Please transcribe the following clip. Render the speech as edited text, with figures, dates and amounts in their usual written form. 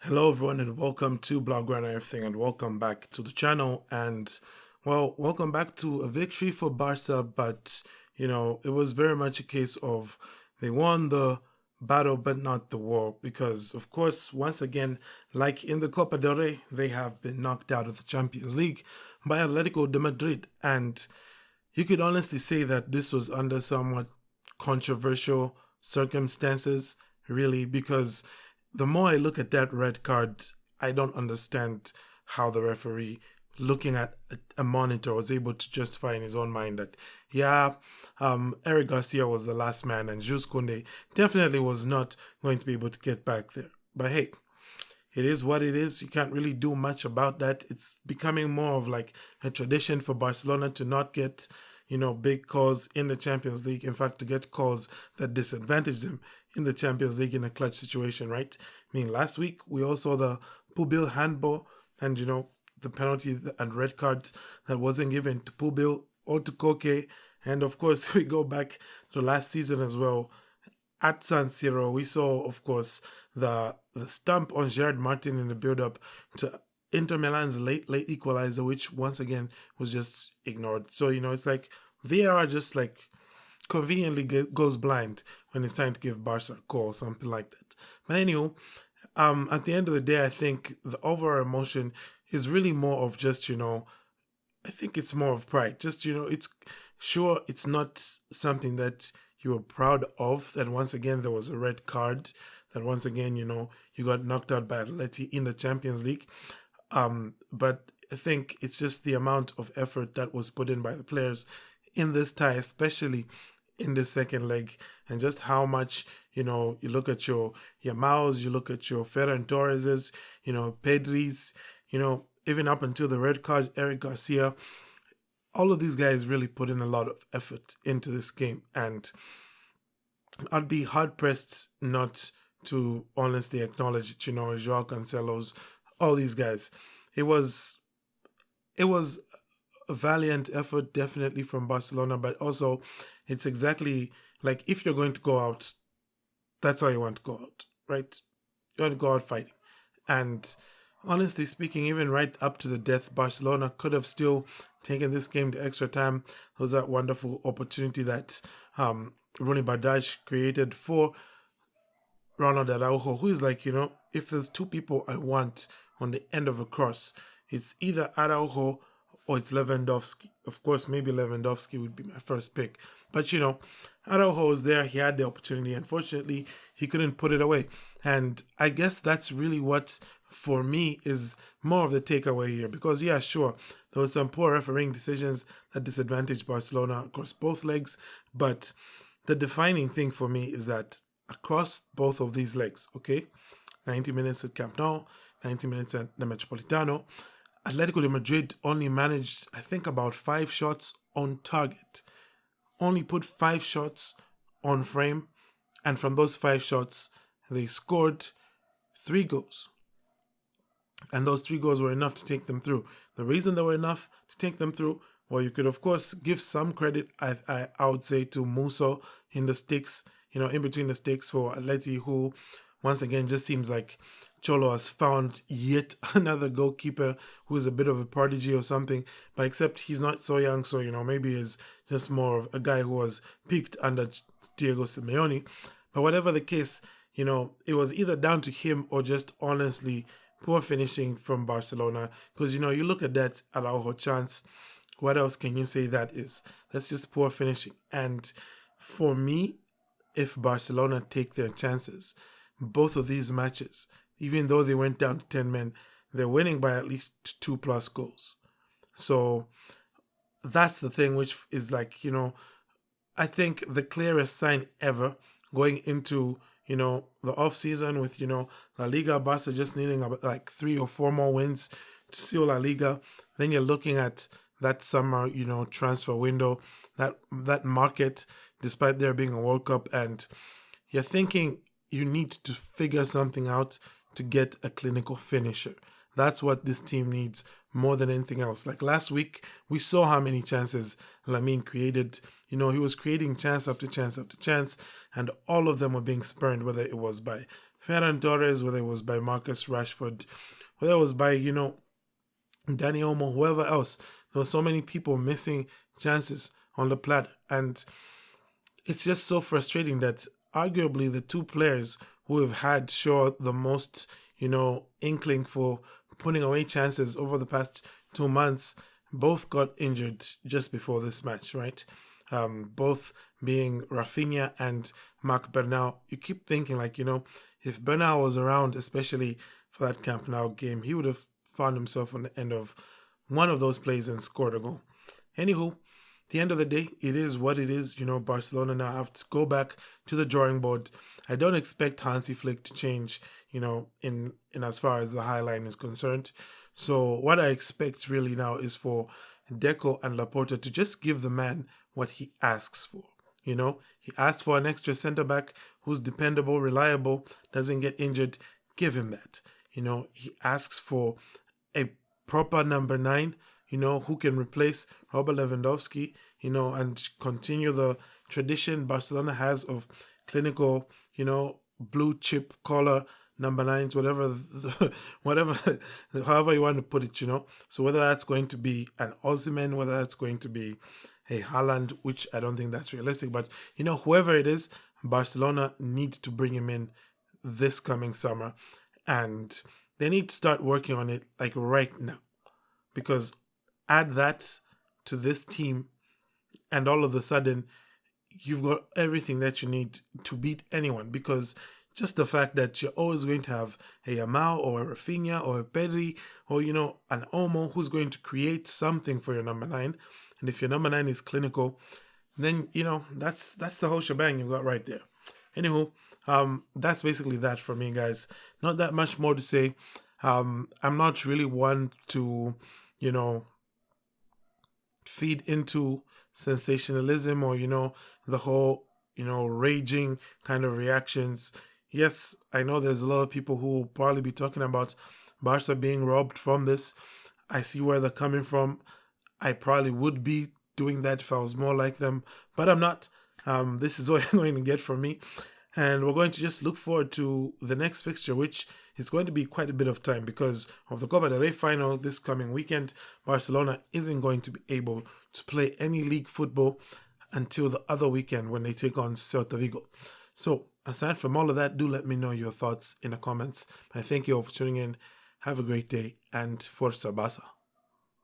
Hello, everyone, and welcome to Blog and Everything, and welcome back to the channel. And well, welcome back to a victory for Barca, but it was very much a case of they won the battle, but not the war, because of course, once again, like in the Copa del Rey, they have been knocked out of the Champions League by Atletico de Madrid, and you could honestly say that this was under somewhat controversial circumstances, really, because the more I look at that red card, I don't understand how the referee, looking at a monitor, was able to justify in his own mind that, yeah, Eric Garcia was the last man and Jules Koundé definitely was not going to be able to get back there. But hey, it is what it is. You can't really do much about that. It's becoming more of like a tradition for Barcelona to not get, big calls in the Champions League. In fact, to get calls that disadvantage them in the Champions League in a clutch situation, right? I mean, last week we all saw the Pubil handball and, the penalty and red cards that wasn't given to Pubil or to Koke. And of course, we go back to last season as well at San Siro, we saw, of course, the stump on Gerard Martin in the build-up to Inter Milan's late equalizer, which once again was just ignored. So it's like VAR just like conveniently goes blind when it's time to give Barca a call, something like that. But anyway, at the end of the day, I think the overall emotion is really more of just I think it's more of pride. Just it's sure it's not something that you were proud of. That once again there was a red card. That once again you got knocked out by Atleti in the Champions League. But I think it's just the amount of effort that was put in by the players in this tie, especially in the second leg, and just how much you look at your Yamals, you look at your Ferran Torreses, Pedris, even up until the red card, Eric Garcia. All of these guys really put in a lot of effort into this game, and I'd be hard pressed not to honestly acknowledge it. Joao Cancelo's, all these guys. It was it was a valiant effort, definitely from Barcelona, but also it's exactly like if you're going to go out, that's how you want to go out, right? You want to go out fighting, and honestly speaking, even right up to the death, Barcelona could have still taken this game to extra time. There was that wonderful opportunity that Ronnie Bardaj created for Ronald Araujo, who is like, if there's two people I want on the end of a cross, it's either Araujo or it's Lewandowski. Of course, maybe Lewandowski would be my first pick. But, Araujo was there. He had the opportunity. Unfortunately, he couldn't put it away. And I guess that's really what, for me, is more of the takeaway here. Because, yeah, sure, there were some poor refereeing decisions that disadvantaged Barcelona across both legs. But the defining thing for me is that across both of these legs, okay, 90 minutes at Camp Nou, 90 minutes at the Metropolitano, Atletico de Madrid only managed, I think, about 5 shots on target. Only put 5 shots on frame, and from those 5 shots, they scored 3 goals. And those 3 goals were enough to take them through. The reason they were enough to take them through, well, you could, of course, give some credit, I would say, to Musso in the sticks, in between the sticks for Atleti, who, once again, just seems like Cholo has found yet another goalkeeper who is a bit of a prodigy or something, but except he's not so young, so, maybe he's just more of a guy who was picked under Diego Simeone. But whatever the case, it was either down to him or just honestly poor finishing from Barcelona. Because, you look at that Araujo chance, what else can you say that is? That's just poor finishing. And for me, if Barcelona take their chances, both of these matches, even though they went down to 10 men, they're winning by at least 2+ goals. So that's the thing, which is like, I think the clearest sign ever going into, the off season with, La Liga, Barca just needing about like 3 or 4 more wins to seal La Liga. Then you're looking at that summer, transfer window, that market, despite there being a World Cup, and you're thinking you need to figure something out to get a clinical finisher. That's what this team needs more than anything else. Like last week, we saw how many chances Lamine created. He was creating chance after chance after chance, and all of them were being spurned, whether it was by Ferran Torres, whether it was by Marcus Rashford, whether it was by, Danny Olmo, whoever else. There were so many people missing chances on the platter. And it's just so frustrating that arguably the two players who have had, sure, the most, inkling for putting away chances over the past 2 months, both got injured just before this match, right? Both being Rafinha and Marc Bernal. You keep thinking, like, if Bernal was around, especially for that Camp Nou game, he would have found himself on the end of one of those plays and scored a goal. Anywho, the end of the day, it is what it is. Barcelona now have to go back to the drawing board. I don't expect Hansi Flick to change, in as far as the high line is concerned. So what I expect really now is for Deco and Laporta to just give the man what he asks for. He asks for an extra centre back who's dependable, reliable, doesn't get injured. Give him that. He asks for a proper number 9, who can replace Robert Lewandowski, and continue the tradition Barcelona has of clinical, blue chip collar number 9s, whatever, however you want to put it, So whether that's going to be an Osimhen, whether that's going to be a Haaland, which I don't think that's realistic, but whoever it is, Barcelona need to bring him in this coming summer, and they need to start working on it like right now, because add that to this team and all of a sudden you've got everything that you need to beat anyone, because just the fact that you're always going to have a Yamal or a Rafinha or a Pedri or an Olmo who's going to create something for your number 9, and if your number 9 is clinical, then that's the whole shebang you got right there. Anywho, that's basically that for me, guys. Not that much more to say. I'm not really one to feed into sensationalism or the whole raging kind of reactions. Yes, I know there's a lot of people who will probably be talking about Barca being robbed from this. I see where they're coming from. I probably would be doing that if I was more like them, but I'm not. This is what you're going to get from me. And we're going to just look forward to the next fixture, which is going to be quite a bit of time because of the Copa del Rey final this coming weekend. Barcelona isn't going to be able to play any league football until the other weekend when they take on Celta Vigo. So, aside from all of that, do let me know your thoughts in the comments. I thank you all for tuning in. Have a great day and Forza Barça.